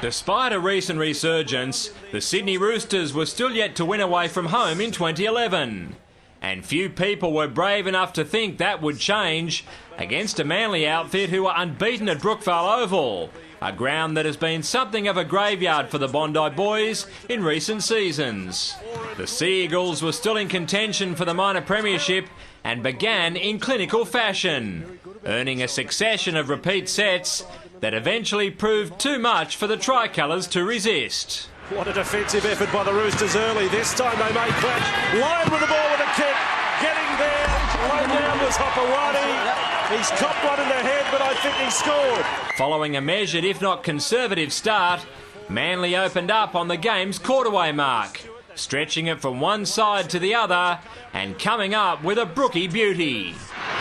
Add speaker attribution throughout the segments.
Speaker 1: Despite a recent resurgence, the Sydney Roosters were still yet to win away from home in 2011. And few people were brave enough to think that would change against a Manly outfit who were unbeaten at Brookvale Oval, a ground that has been something of a graveyard for the Bondi boys in recent seasons. The Sea Eagles were still in contention for the minor premiership and began in clinical fashion, earning a succession of repeat sets that eventually proved too much for the tricolours to resist.
Speaker 2: What a defensive effort by the Roosters early. This time they may crash. Lyon with the ball with a kick. Getting there. Low down was Hopewadi. He's copped one in the head, but I think he scored.
Speaker 1: Following a measured, if not conservative start, Manly opened up on the game's quarterway mark, stretching it from one side to the other and coming up with a brookie beauty.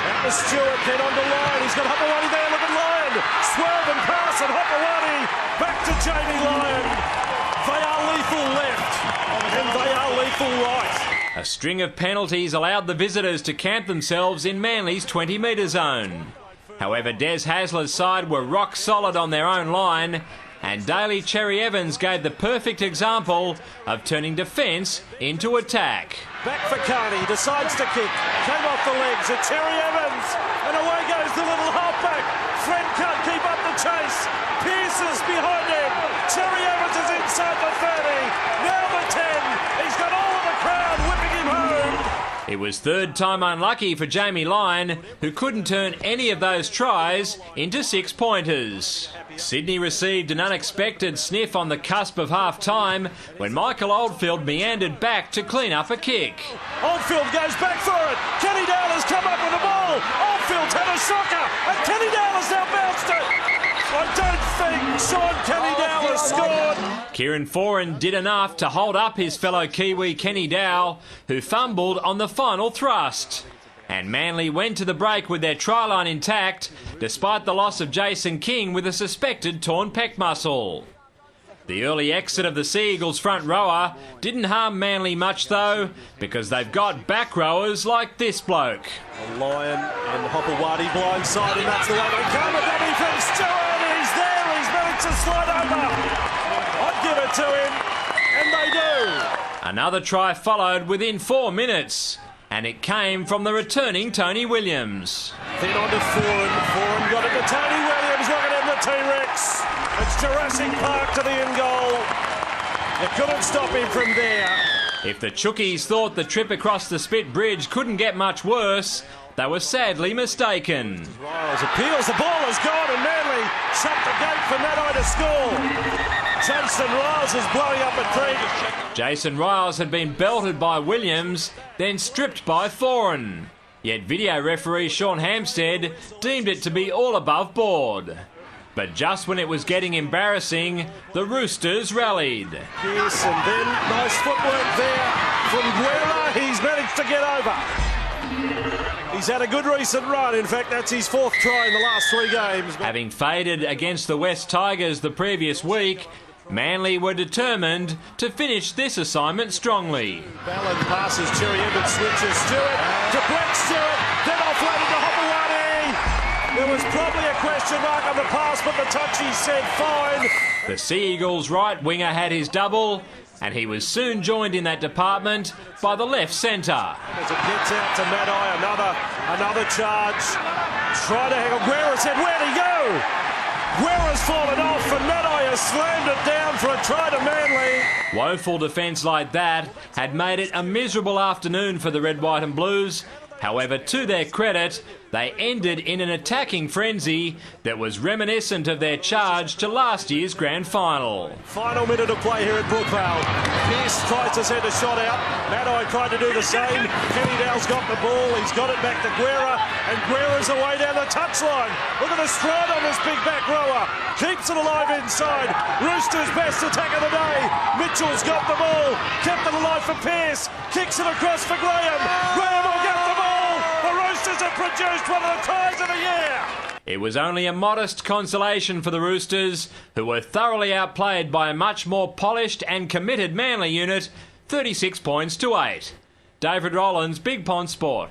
Speaker 2: That was Stewart, then on the line. He's got Hopewadi there. Look at Lyon. Swerve and pass, and Hopewadi back to Jamie Lyon. They are lethal left, and they are lethal right.
Speaker 1: A string of penalties allowed the visitors to camp themselves in Manly's 20-metre zone. However, Des Hasler's side were rock solid on their own line, and Daly Cherry Evans gave the perfect example of turning defence into attack.
Speaker 2: Back for Carney, decides to kick, came off the legs, and Cherry Evans, and away goes the little halfback. Friend can't keep up the chase. Pearce is behind him. Cherry Evans is inside the 30. Now the 10. He's got all of the crowd whipping him home.
Speaker 1: It was third time unlucky for Jamie Lyon, who couldn't turn any of those tries into 6-pointers. Sydney received an unexpected sniff on the cusp of half-time when Michael Oldfield meandered back to clean up a kick.
Speaker 2: Oldfield goes back for it. Kenny Dale has come up with the ball. Oldfield's had a shocker, and Kenny Dale has now bounced it. I don't think Sean Kenny Dale has scored.
Speaker 1: Kieran Foran did enough to hold up his fellow Kiwi Kenny Dowell, who fumbled on the final thrust. And Manly went to the break with their try line intact, despite the loss of Jason King with a suspected torn pec muscle. The early exit of the Sea Eagles front rower didn't harm Manly much though, because they've got back rowers like this bloke.
Speaker 2: Lyon and Hopewadi blindside, and that's the way they come. A dummy from Stewart, he's there, he's managed to slide over. I'd give it to him, and they do.
Speaker 1: Another try followed within 4 minutes, and it came from the returning Tony Williams.
Speaker 2: Then on to Foran. Foran got it to Tony Williams. Look at him, the T-Rex. It's Jurassic Park to the end goal. You couldn't stop him from there.
Speaker 1: If the Chookies thought the trip across the Spit Bridge couldn't get much worse, they were sadly mistaken.
Speaker 2: Riles appeals, the ball is gone, and Manly shut the gate for Matai to score. Jason Riles is blowing up a creek.
Speaker 1: Jason Riles had been belted by Williams, then stripped by Foran. Yet video referee Sean Hampstead deemed it to be all above board. But just when it was getting embarrassing, the Roosters rallied.
Speaker 2: Yes, and then nice footwork there from Guerra. He's managed to get over. He's had a good recent run. In fact, that's his 4th try in the last 3 games.
Speaker 1: Having faded against the West Tigers the previous week, Manly were determined to finish this assignment strongly.
Speaker 2: Ballard passes, Cherry Evans switches, Stewart to Black Stewart, then offloaded to Hopewadi. There was probably a question mark on the pass, but the touchy said fine.
Speaker 1: The Sea Eagles' right winger had his double, and he was soon joined in that department by the left centre.
Speaker 2: As it gets out to Matai, another charge. Try to hang on. Guerra said, where'd he go? Guerra's fallen off, and Matai has slammed it down for a try to Manly.
Speaker 1: Woeful defence like that had made it a miserable afternoon for the Red, White and Blues. However, to their credit, they ended in an attacking frenzy that was reminiscent of their charge to last year's grand final.
Speaker 2: Final minute of play here at Brookvale. Pearce tries to send a shot out. Matai tried to do the same. Kenny Dowell's got the ball. He's got it back to Guerra, and Guerra's away down the touchline. Look at the stride on this big back rower. Keeps it alive inside. Roosters' best attack of the day. Mitchell's got the ball. Kept it alive for Pearce. Kicks it across for Graham. Graham will get the ball. The Roosters have produced one of the tries of the year.
Speaker 1: It was only a modest consolation for the Roosters, who were thoroughly outplayed by a much more polished and committed Manly unit, 36 points to 8. David Rollins, Big Pond Sport.